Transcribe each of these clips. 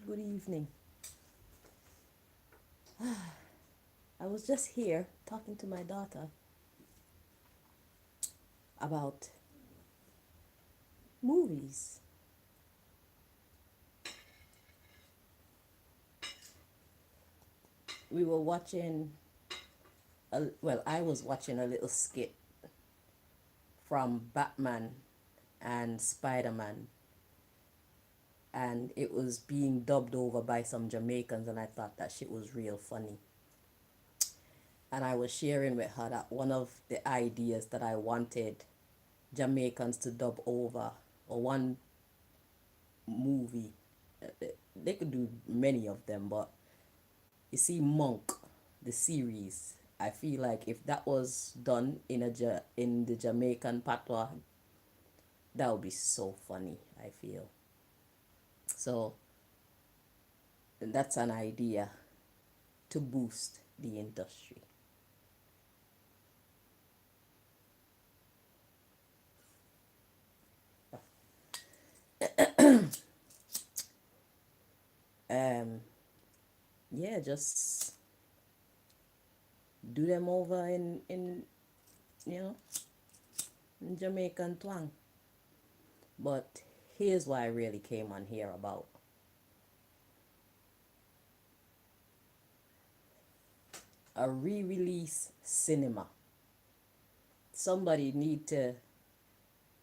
Good evening. I was just here talking to my daughter about movies. We were watching, I was watching a little skit from Batman and Spider Man, and it was being dubbed over by some Jamaicans, and I thought that shit was real funny. And I was sharing with her that one of the ideas that I wanted Jamaicans to dub over, or one movie, they could do many of them, but you see Monk, the series, I feel like if that was done in in the Jamaican patois, that would be so funny, I feel. So that's an idea to boost the industry. Um, yeah, just do them over in you know in Jamaican twang. But here's why I really came on here about a re-release cinema. Somebody need to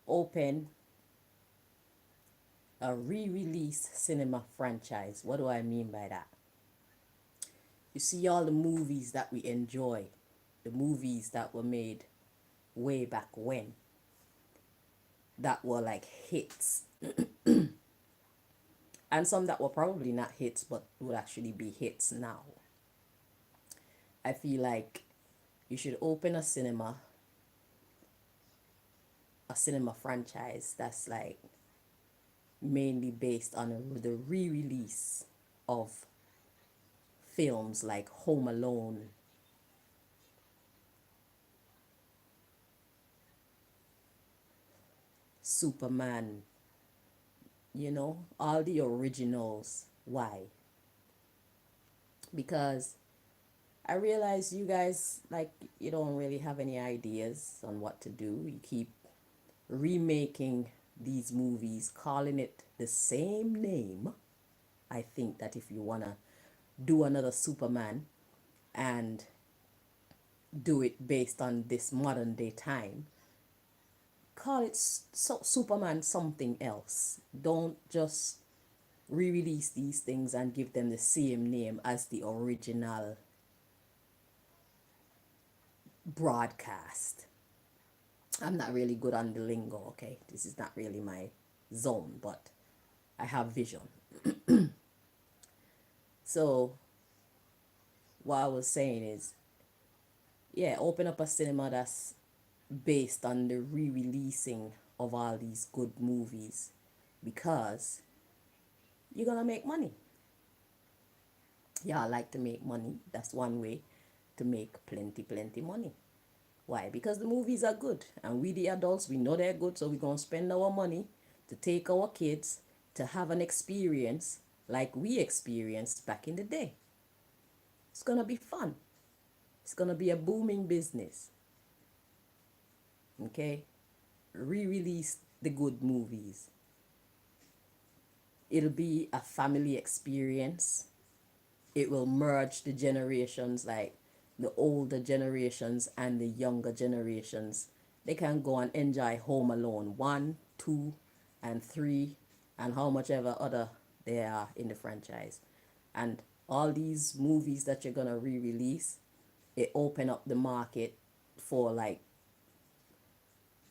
open a re-release cinema franchise. What do I mean by that? You see all the movies that we enjoy, the movies that were made way back when, that were like hits, and some that were probably not hits but would actually be hits now. I feel like you should open a cinema franchise that's like mainly based on the re-release of films like Home Alone, Superman, all the originals. Why? Because I realize you guys, like, you don't really have any ideas on what to do. You keep remaking these movies, calling it the same name. I think that if you want to do another Superman and do it based on this modern day time, call it Superman something else. Don't just re-release these things and give them the same name as the original broadcast. I'm not really good on the lingo, okay? This is not really my zone, but I have vision. So, what I was saying is, yeah, open up a cinema that's based on the re releasing of all these good movies because you're gonna make money. Yeah, I like to make money. That's one way to make plenty money. Why? Because the movies are good, and we the adults, we know they're good, so we're gonna spend our money to take our kids to have an experience like we experienced back in the day. It's gonna be fun. It's gonna be a booming business. Okay? Re-release the good movies. It'll be a family experience. It will merge the generations, like the older generations and the younger generations. They can go and enjoy Home Alone 1, 2, and 3, and how much ever other there are in the franchise. And all these movies that you're gonna re-release, it open up the market for like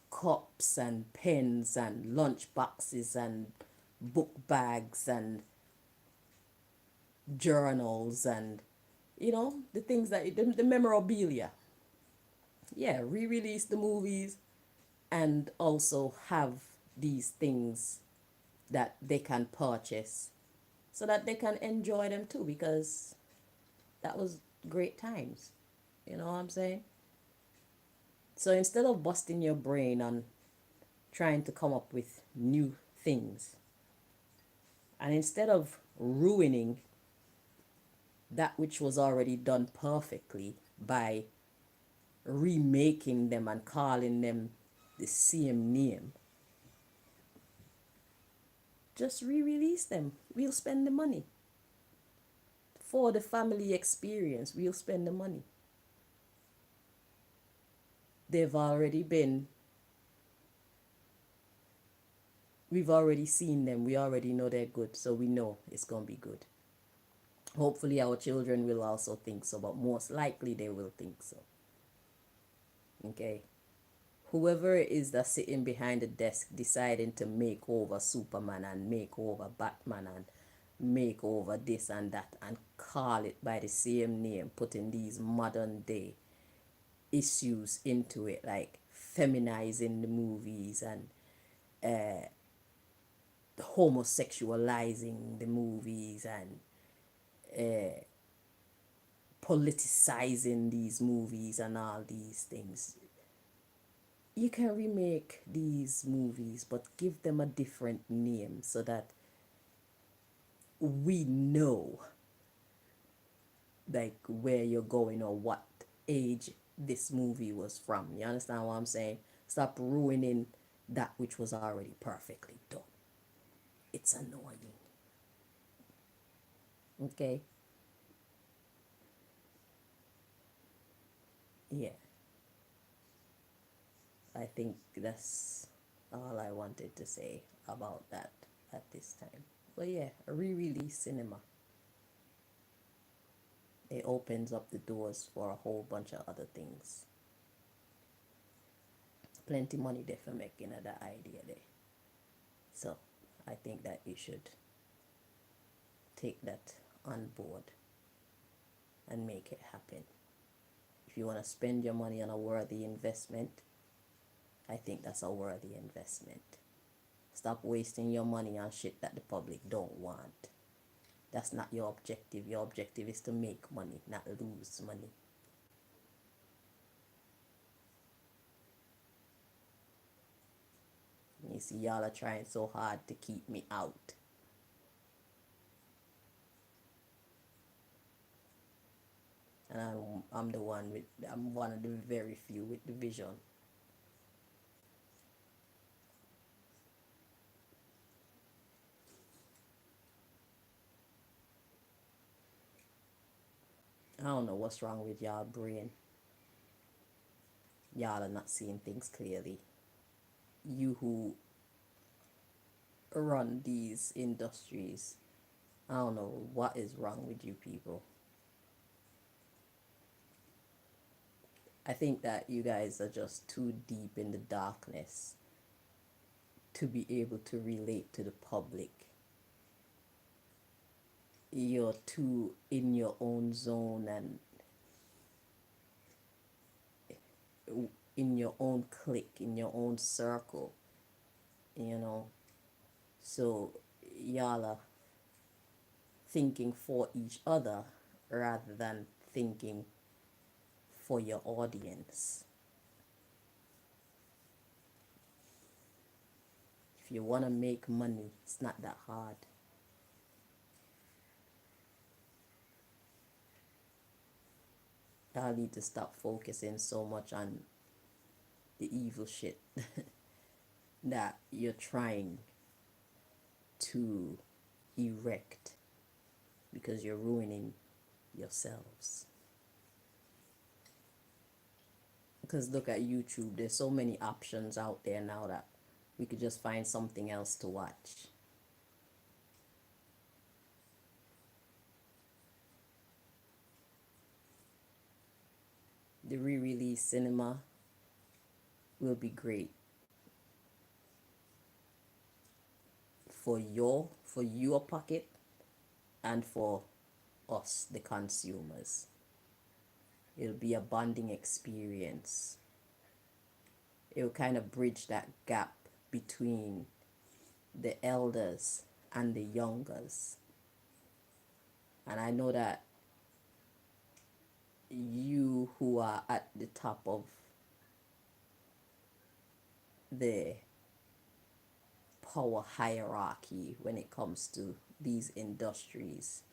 cups and pens and lunch boxes and book bags and journals and the things that the memorabilia. Yeah, re-release the movies and also have these things that they can purchase so that they can enjoy them too, because that was great times. You know what I'm saying? So instead of busting your brain on trying to come up with new things, and instead of ruining that which was already done perfectly by remaking them and calling them the same name. Just re-release them. We'll spend the money. For the family experience, we'll spend the money. They've already been, we've already seen them. We already know they're good, so we know it's going to be good. Hopefully our children will also think so, but most likely they will think so. Okay? Whoever it is that's sitting behind the desk deciding to make over Superman and make over Batman and make over this and that and call it by the same name, putting these modern day issues into it, like feminizing the movies and homosexualizing the movies and politicizing these movies and all these things. You can remake these movies, but give them a different name so that we know like where you're going or what age this movie was from. You understand what I'm saying? Stop ruining that which was already perfectly done. It's annoying. Okay? Yeah. I think that's all I wanted to say about that at this time. But yeah, a re-release cinema. It opens up the doors for a whole bunch of other things. Plenty money there for making of that idea there. So I think that you should take that on board and make it happen. If you want to spend your money on a worthy investment, I think that's a worthy investment. Stop wasting your money on shit that the public don't want. That's not your objective. Your objective is to make money, not lose money. You see, y'all are trying so hard to keep me out. And I'm the one with, I'm one of the very few with the vision. I don't know what's wrong with y'all brain. Y'all are not seeing things clearly. You who run these industries, I don't know what is wrong with you people. I think that you guys are just too deep in the darkness to be able to relate to the public. You're too in your own zone and in your own clique, in your own circle, you know. So y'all are thinking for each other rather than thinking for your audience. If you want to make money, it's not that hard. Y'all need to stop focusing so much on the evil shit that you're trying to erect because you're ruining yourselves. Because look at YouTube, there's so many options out there now that we could just find something else to watch. The re-release cinema will be great for your pocket and for us, the consumers. It'll be a bonding experience. It will kind of bridge that gap between the elders and the youngers. And I know that you who are at the top of the power hierarchy when it comes to these industries,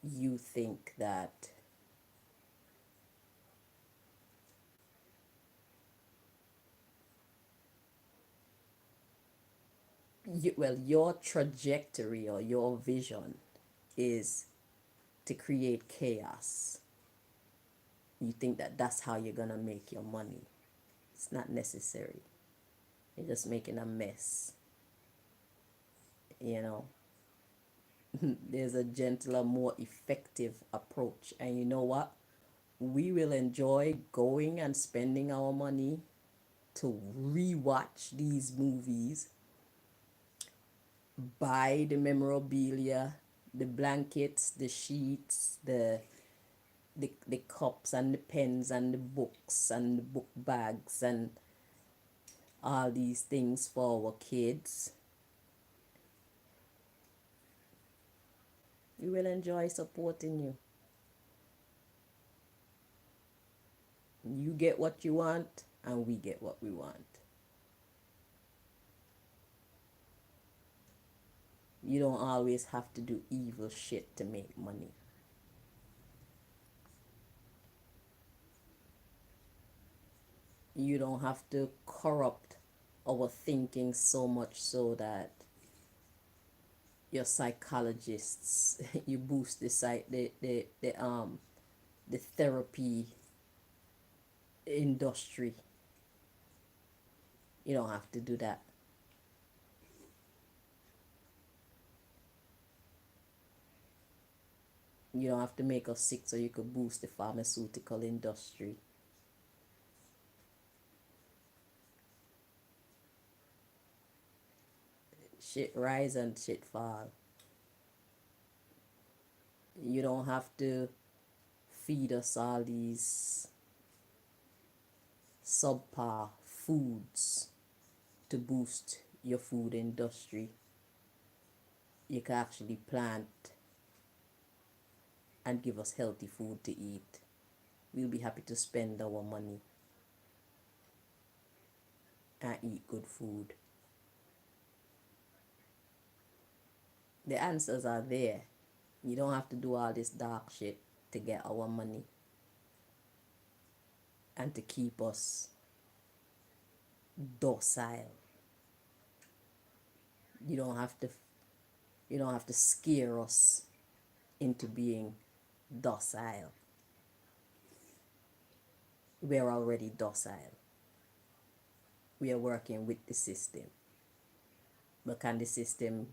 you think that your trajectory or your vision is to create chaos. You think that that's how you're gonna make your money. It's not necessary. You're just making a mess, you know. There's a gentler, more effective approach. And you know what? We will enjoy going and spending our money to rewatch these movies, buy the memorabilia, the blankets, the sheets, the cups and the pens and the books and the book bags and all these things for our kids. We will enjoy supporting you. You get what you want, and we get what we want. You don't always have to do evil shit to make money. You don't have to corrupt our thinking so much so that your psychologists you boost the therapy industry. You don't have to do that. You don't have to make us sick so you could boost the pharmaceutical industry. Shit rise and shit fall. You don't have to feed us all these subpar foods to boost your food industry. You can actually plant and give us healthy food to eat. We'll be happy to spend our money and eat good food. The answers are there. You don't have to do all this dark shit to get our money and to keep us docile. You don't have to scare us into being docile. We're already docile. We are working with the system. But can the system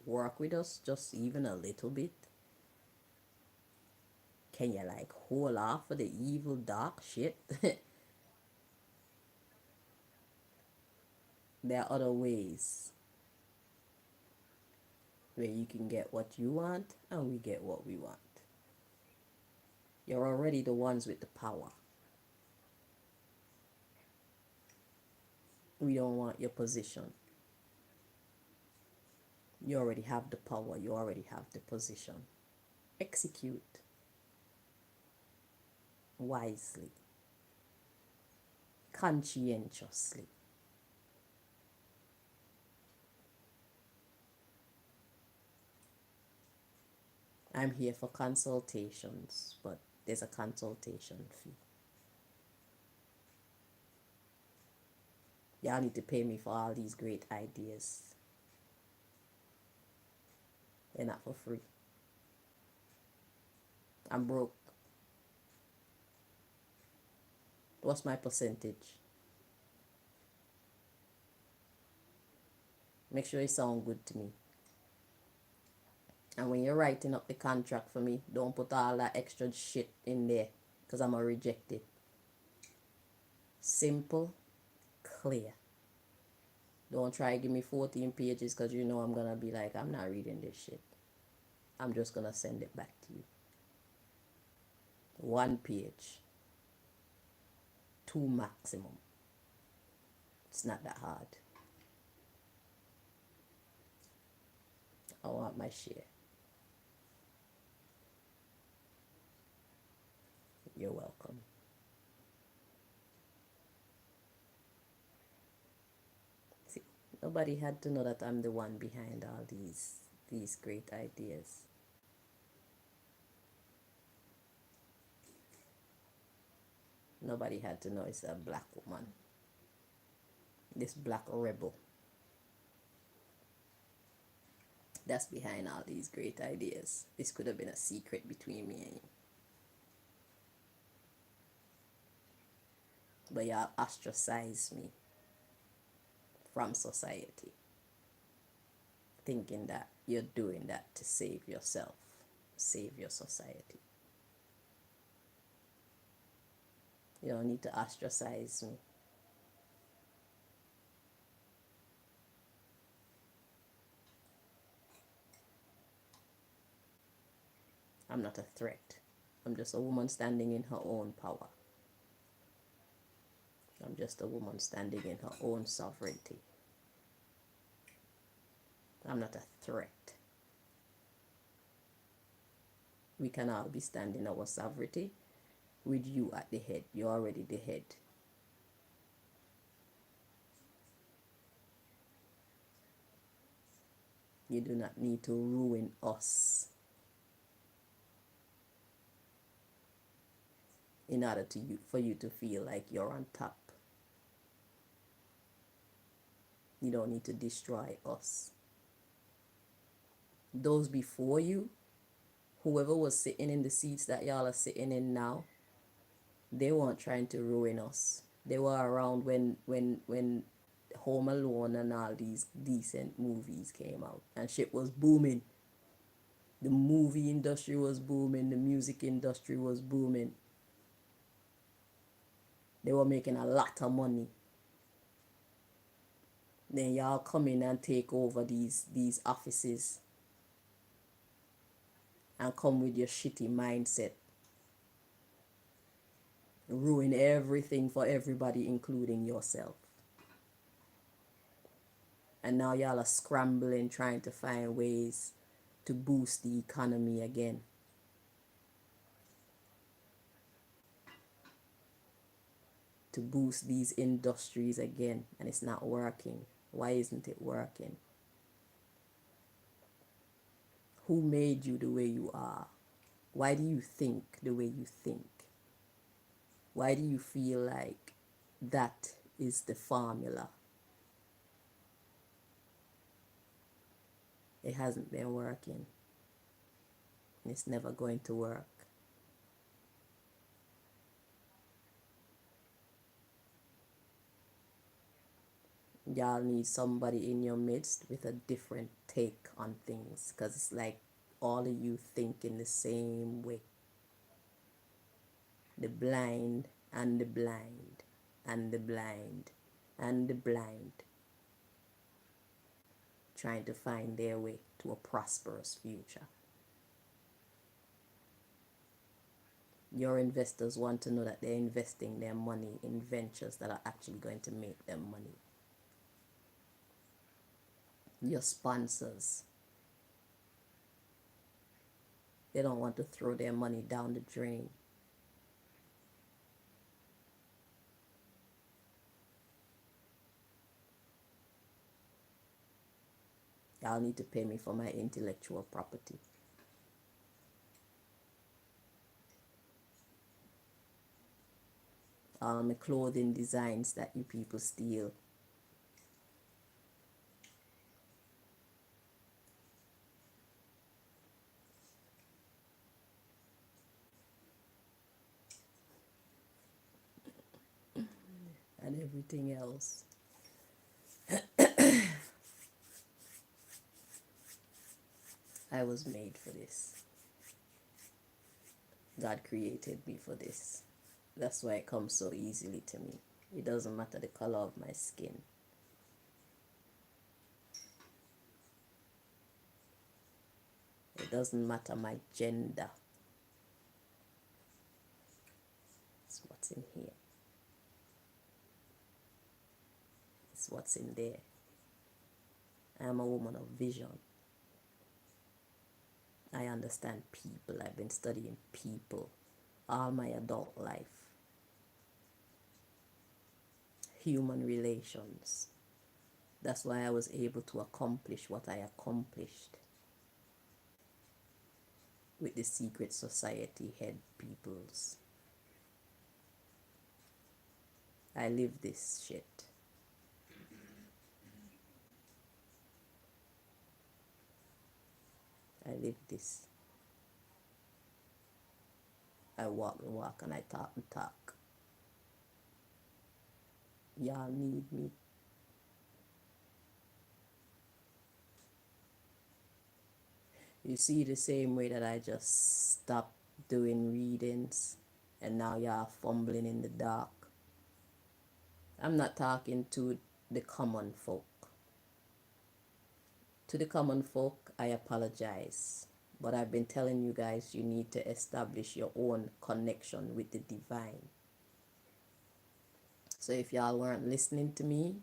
work with us just even a little bit? Can you like hold off for the evil dark shit? There are other ways where you can get what you want and we get what we want. You're already the ones with the power. We don't want your position. You already have the power. You already have the position. Execute wisely, conscientiously. I'm here for consultations, but there's a consultation fee. Y'all need to pay me for all these great ideas. They're not for free. I'm broke. What's my percentage? Make sure it sounds good to me. And when you're writing up the contract for me, don't put all that extra shit in there because I'm going to reject it. Simple, clear. Don't try to give me 14 pages because you know I'm going to be like, I'm not reading this shit. I'm just going to send it back to you. 1 page. 2 maximum. It's not that hard. I want my share. You're welcome. See, nobody had to know that I'm the one behind all these these great ideas. Nobody had to know it's a black woman, this black rebel that's behind all these great ideas. This could have been a secret between me and you. But y'all ostracize me from society, thinking that you're doing that to save yourself, save your society. You don't need to ostracize me. I'm not a threat. I'm just a woman standing in her own power. I'm just a woman standing in her own sovereignty. I'm not a threat. We can all be standing our sovereignty with you at the head. You're already the head. You do not need to ruin us in order for you to feel like you're on top. You don't need to destroy us. Those before you, whoever was sitting in the seats that y'all are sitting in now, they weren't trying to ruin us. They were around when Home Alone and all these decent movies came out and shit was booming. The movie industry was booming, the music industry was booming. They were making a lot of money. Then y'all come in and take over these offices and come with your shitty mindset. Ruin everything for everybody, including yourself. And now y'all are scrambling, trying to find ways to boost the economy again. To boost these industries again, and it's not working. Why isn't it working? Who made you the way you are? Why do you think the way you think? Why do you feel like that is the formula? It hasn't been working. It's never going to work. Y'all need somebody in your midst with a different take on things, because it's like all of you think in the same way. The blind and the blind and the blind and the blind, trying to find their way to a prosperous future. Your investors want to know that they're investing their money in ventures that are actually going to make them money. Your sponsors, they don't want to throw their money down the drain. Y'all need to pay me for my intellectual property. All my clothing designs that you people steal. And everything else. I was made for this. God created me for this. That's why it comes so easily to me. It doesn't matter the color of my skin. It doesn't matter my gender. It's what's in here. It's what's in there. I am a woman of vision. I understand people. I've been studying people all my adult life. Human relations. That's why I was able to accomplish what I accomplished. with the secret society head peoples. I live this shit. I live this. I walk the walk and I talk the talk. Y'all need me. You see, the same way that I just stopped doing readings and now y'all fumbling in the dark. I'm not talking to the common folk. To the common folk, I apologize. But I've been telling you guys you need to establish your own connection with the divine. So if y'all weren't listening to me,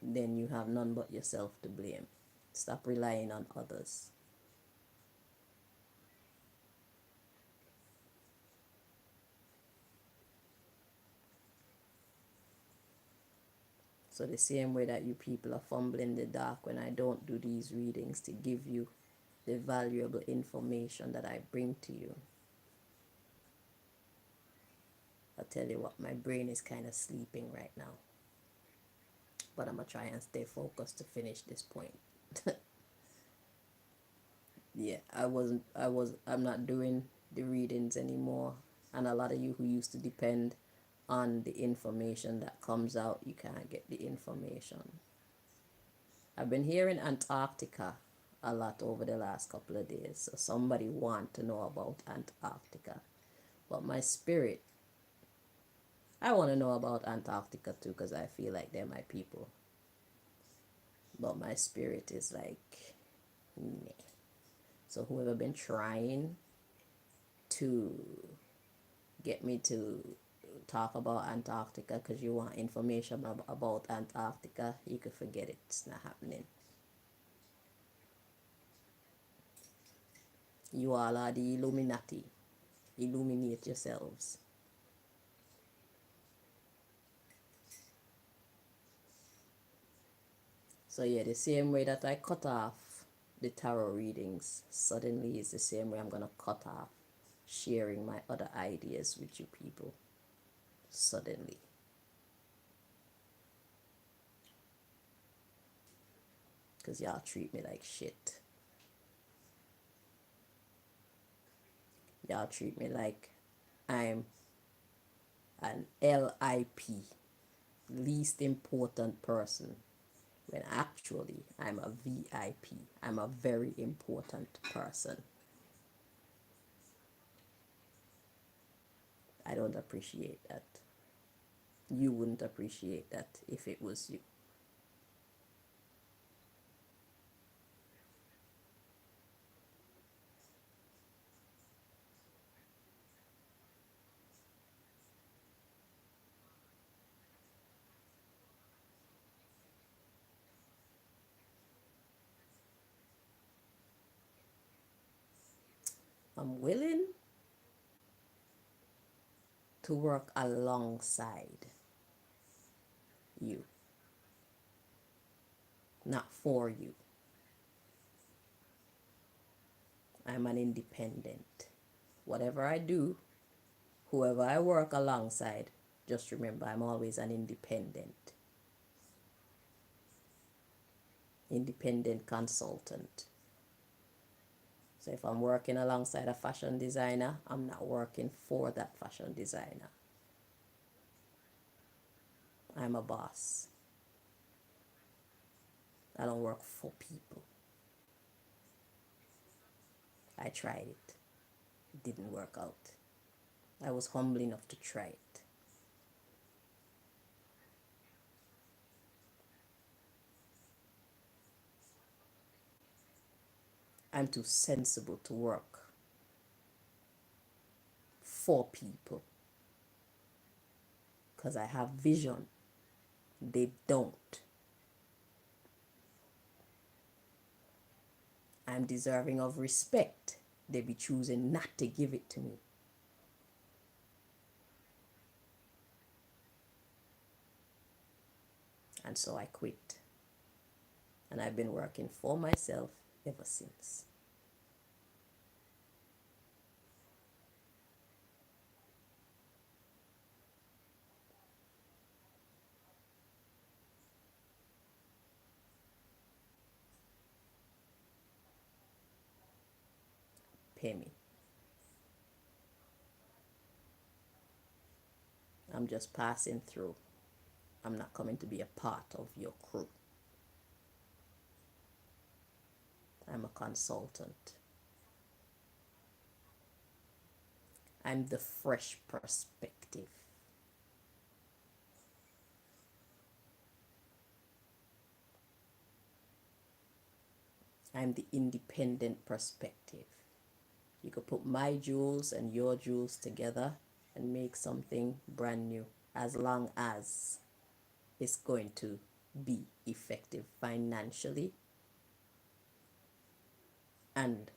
then you have none but yourself to blame. Stop relying on others. So the same way that you people are fumbling in the dark when I don't do these readings to give you the valuable information that I bring to you. I tell you what, my brain is kind of sleeping right now. But I'm going to try and stay focused to finish this point. Yeah, I'm not doing the readings anymore. And a lot of you who used to depend on the information that comes out, you can't get the information. I've been hearing Antarctica a lot over the last couple of days. So somebody want to know about Antarctica. But my spirit, I want to know about Antarctica too because I feel like they're my people. But my spirit is like, meh. So whoever been trying to get me to talk about Antarctica because you want information about Antarctica, you can forget it. It's not happening. You all are the Illuminati. Illuminate yourselves. So yeah, the same way that I cut off the tarot readings, suddenly is the same way I'm going to cut off sharing my other ideas with you people. Suddenly. Because y'all treat me like shit. Y'all treat me like I'm an LIP, least important person, when actually I'm a VIP. I'm a very important person. I don't appreciate that. You wouldn't appreciate that if it was you. I'm willing to work alongside you, not for you. I'm an independent. Whatever I do, whoever I work alongside, just remember I'm always an independent. Independent consultant. So if I'm working alongside a fashion designer, I'm not working for that fashion designer. I'm a boss. I don't work for people. I tried it. It didn't work out. I was humble enough to try it. I'm too sensible to work for people because I have vision. They don't. I'm deserving of respect. They be choosing not to give it to me. And so I quit. And I've been working for myself ever since. Pay me. I'm just passing through. I'm not coming to be a part of your crew. I'm a consultant. I'm the fresh perspective. I'm the independent perspective. You could put my jewels and your jewels together and make something brand new, as long as it's going to be effective financially and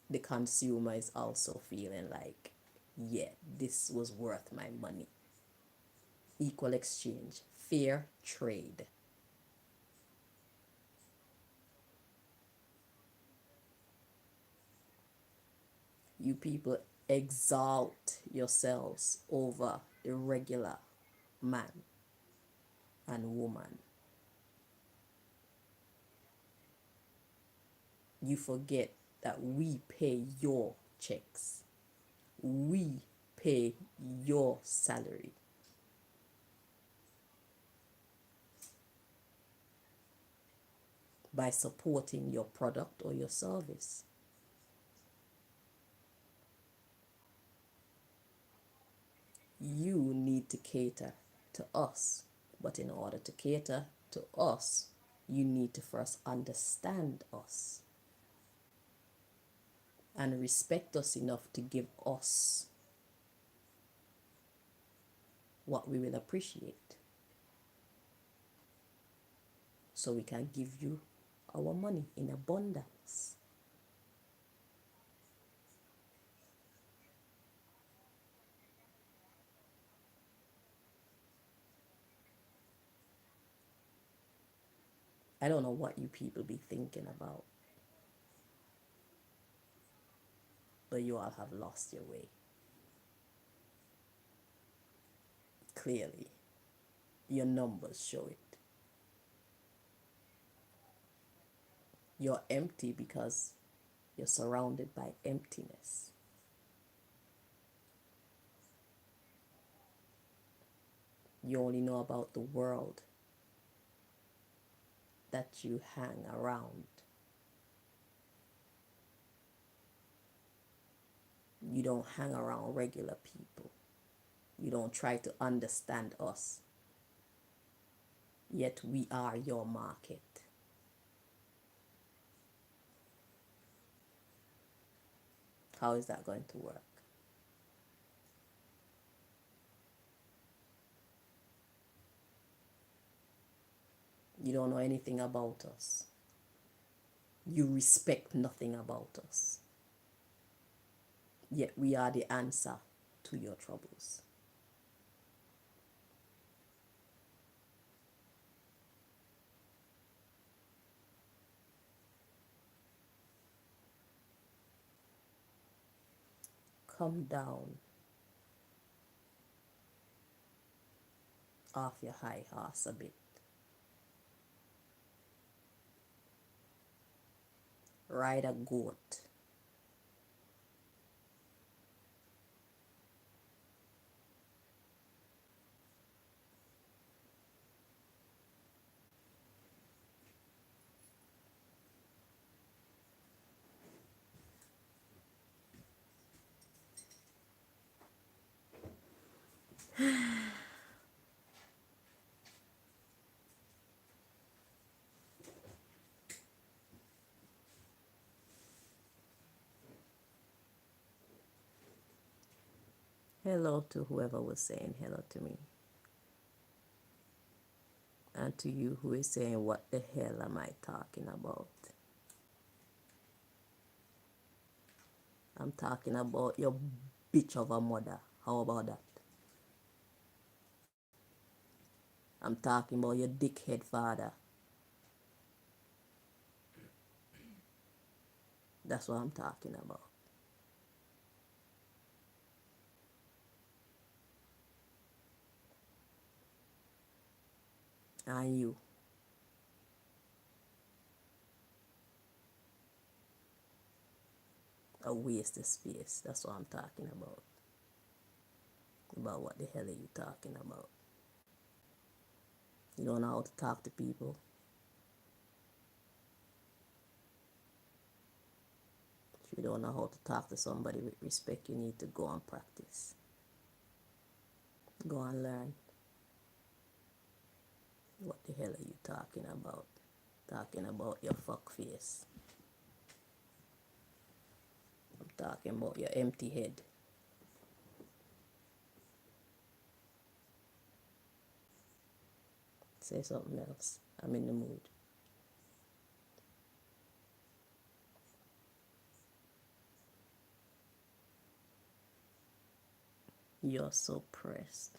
the consumer is also feeling like, yeah, this was worth my money. Equal exchange, fair trade. You people exalt yourselves over the regular man and woman. You forget that we pay your checks. We pay your salary. By supporting your product or your service. You need to cater to us. But in order to cater to us, you need to first understand us and respect us enough to give us what we will appreciate, so we can give you our money in abundance. I don't know what you people be thinking about, but you all have lost your way. Clearly, your numbers show it. You're empty because you're surrounded by emptiness. You only know about the world that you hang around. You don't hang around regular people. You don't try to understand us. Yet we are your market. How is that going to work? You don't know anything about us. You respect nothing about us. Yet we are the answer to your troubles. Come down off your high horse a bit. Ride a goat. Hello to whoever was saying hello to me. And to you who is saying, what the hell am I talking about? I'm talking about your bitch of a mother. How about that? I'm talking about your dickhead father. That's what I'm talking about. And you. A waste of space. That's what I'm talking about. About what the hell are you talking about? You don't know how to talk to people. If you don't know how to talk to somebody with respect, you need to go and practice. Go and learn. What the hell are you talking about? Talking about your fuck face. I'm talking about your empty head. Say something else. I'm in the mood. You're so pressed.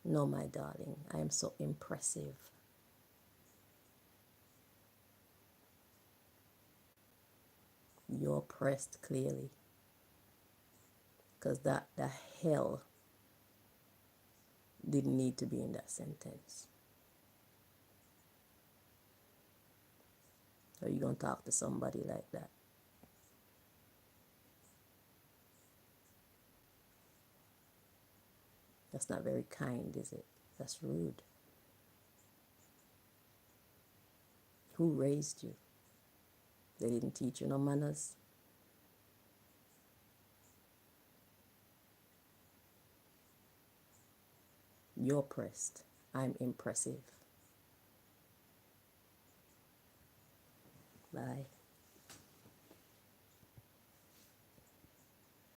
No, my darling, I am so impressive. You're pressed clearly. Because that the hell didn't need to be in that sentence. Are you going to talk to somebody like that? That's not very kind, is it? That's rude. Who raised you? They didn't teach you no manners? You're pressed. I'm impressive. Bye.